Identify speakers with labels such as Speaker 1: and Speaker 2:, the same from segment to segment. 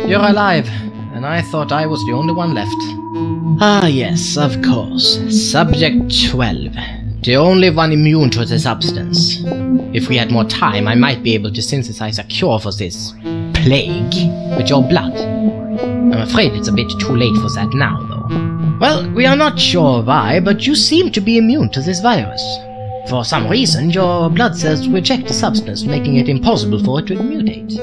Speaker 1: You're alive, and I thought I was the only one left. Ah yes, of course. Subject 12. The only one immune to the substance. If we had more time, I might be able to synthesize a cure for this plague with your blood. I'm afraid it's a bit too late for that now, though. Well, we are not sure why, but you seem to be immune to this virus. For some reason, your blood cells reject the substance, making it impossible for it to mutate.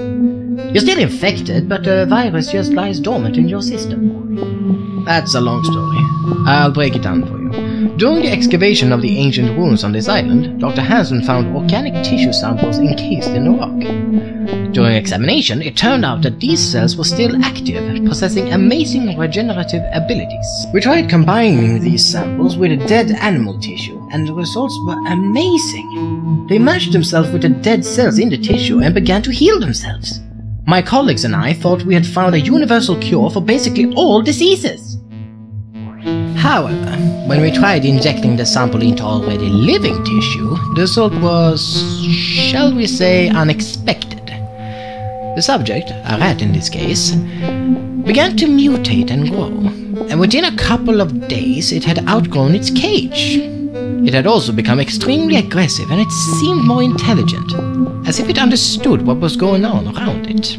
Speaker 1: You're still infected, but the virus just lies dormant in your system. That's a long story. I'll break it down for you. During the excavation of the ancient ruins on this island, Dr. Hansen found organic tissue samples encased in the rock. During examination, it turned out that these cells were still active, possessing amazing regenerative abilities. We tried combining these samples with a dead animal tissue, and the results were amazing. They matched themselves with the dead cells in the tissue and began to heal themselves. My colleagues and I thought we had found a universal cure for basically all diseases. However, when we tried injecting the sample into already living tissue, the result was, shall we say, unexpected. The subject, a rat in this case, began to mutate and grow, and within a couple of days it had outgrown its cage. It had also become extremely aggressive, and it seemed more intelligent, as if it understood what was going on around it.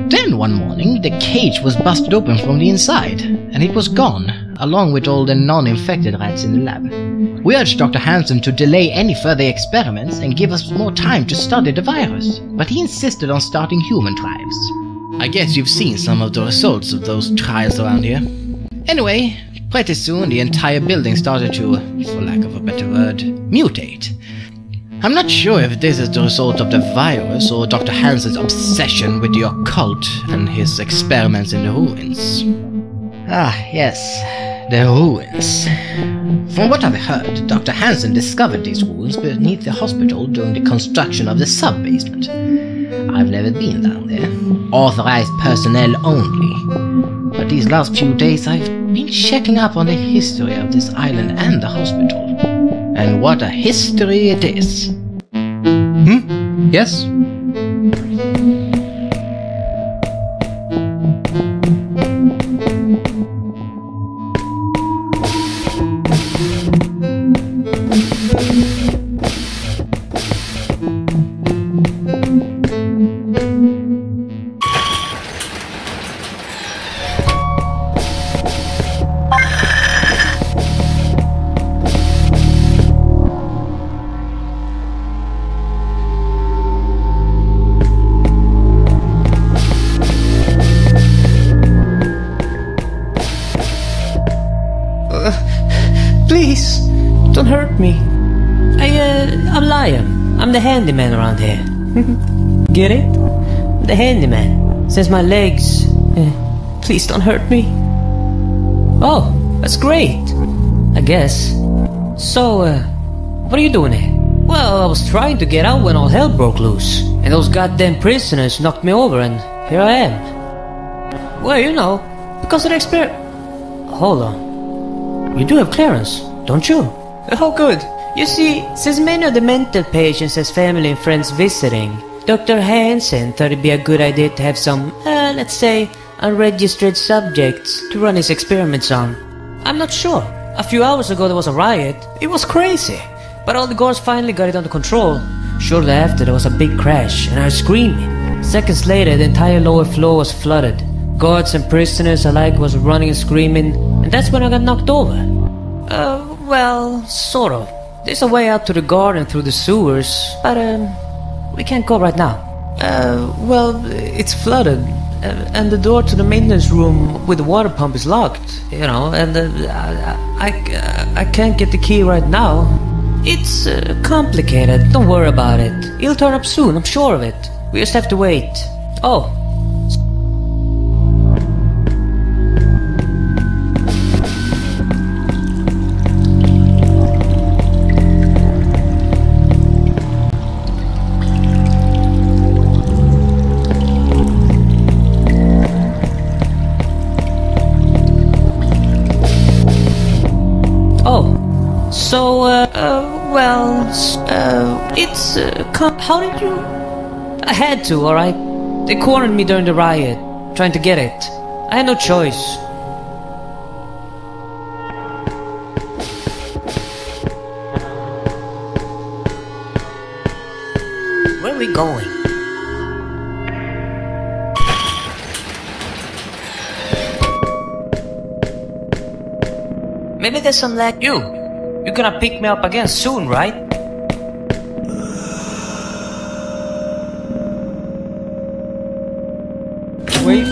Speaker 1: Then one morning, the cage was busted open from the inside, and it was gone, along with all the non-infected rats in the lab. We urged Dr. Hansen to delay any further experiments and give us more time to study the virus, but he insisted on starting human trials. I guess you've seen some of the results of those trials around here. Anyway, pretty soon the entire building started to, for lack of a better word, mutate. I'm not sure if this is the result of the virus or Dr. Hansen's obsession with the occult and his experiments in the ruins. Ah, yes, the ruins. From what I've heard, Dr. Hansen discovered these ruins beneath the hospital during the construction of the sub-basement. I've never been down there. Authorized personnel only. But these last few days I've been checking up on the history of this island and the hospital. And what a history it is. Yes?
Speaker 2: Please, don't hurt me. I'm Lion. I'm the handyman around here. Get it? The handyman. Since my legs... please don't hurt me. Oh, that's great. I guess. So, what are you doing here? Well, I was trying to get out when all hell broke loose. And those goddamn prisoners knocked me over and here I am. Well, you know, because of the Hold on. You do have clearance, don't you? Oh, good. You see, since many of the mental patients has family and friends visiting, Dr. Hansen thought it'd be a good idea to have some, let's say, unregistered subjects to run his experiments on. I'm not sure. A few hours ago there was a riot. It was crazy. But all the guards finally got it under control. Shortly after there was a big crash and I was screaming. Seconds later the entire lower floor was flooded. Guards and prisoners alike was running and screaming, and that's when I got knocked over. Well, sort of. There's a way out to the garden through the sewers, but we can't go right now. Well, it's flooded, and the door to the maintenance room with the water pump is locked, you know, and I can't get the key right now. It's complicated, don't worry about it. It'll turn up soon, I'm sure of it. We just have to wait. Oh, It's, how did you... I had to, alright? They cornered me during the riot, trying to get it. I had no choice. Where are we going? Maybe there's some like you. You're gonna pick me up again soon, right? Wait,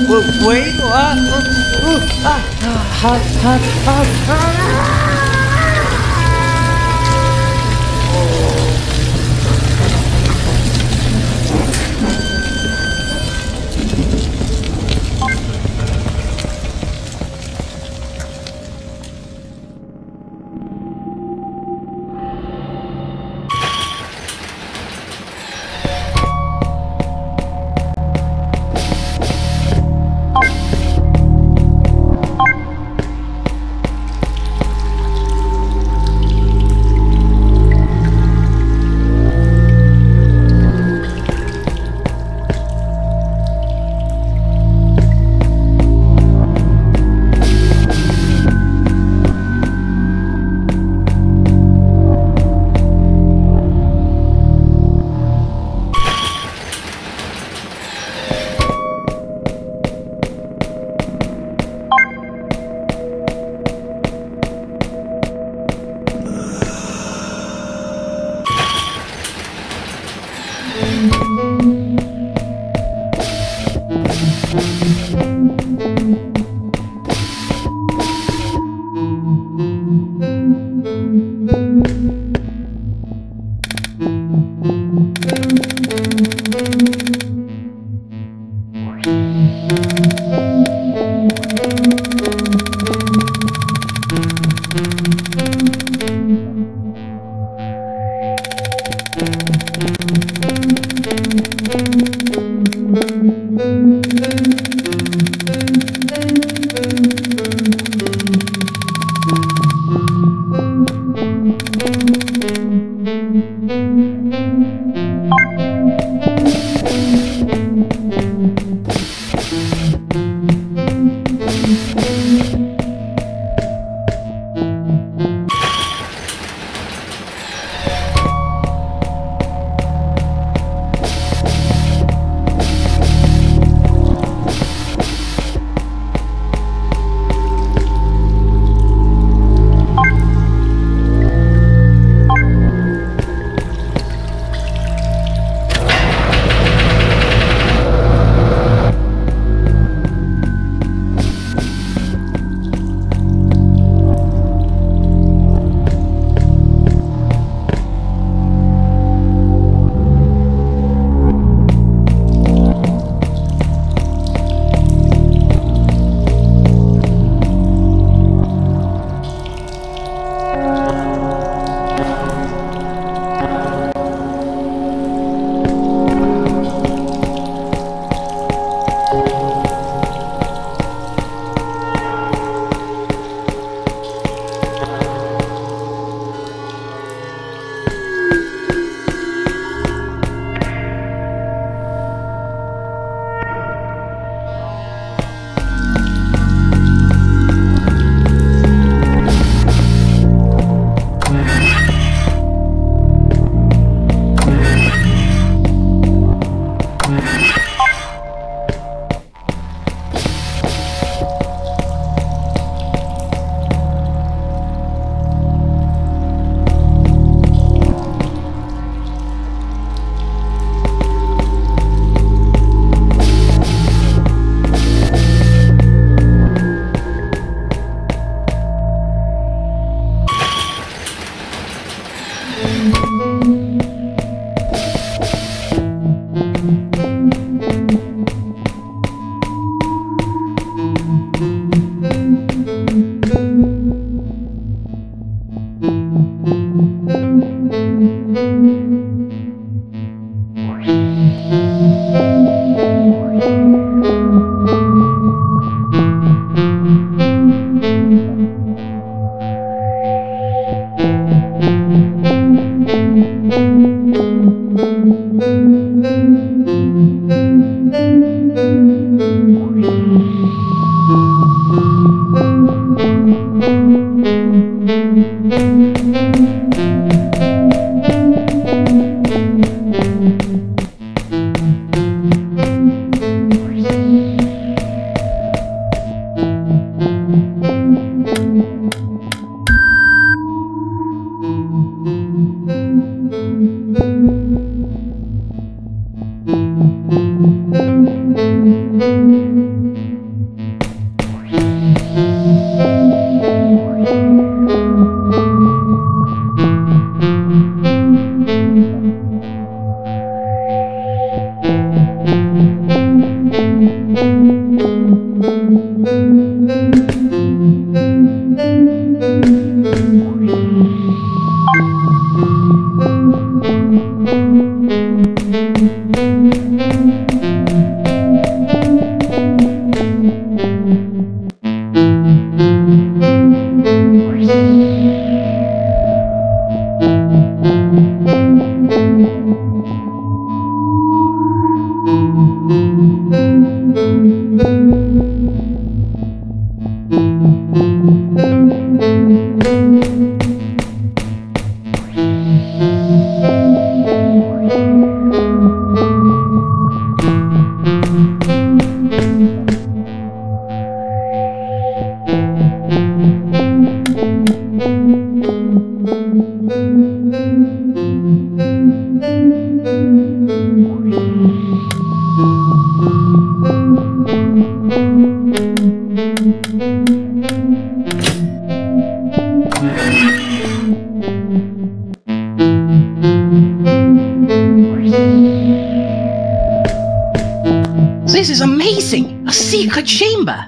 Speaker 1: This is amazing! A secret chamber!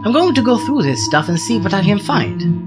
Speaker 1: I'm going to go through this stuff and see what I can find.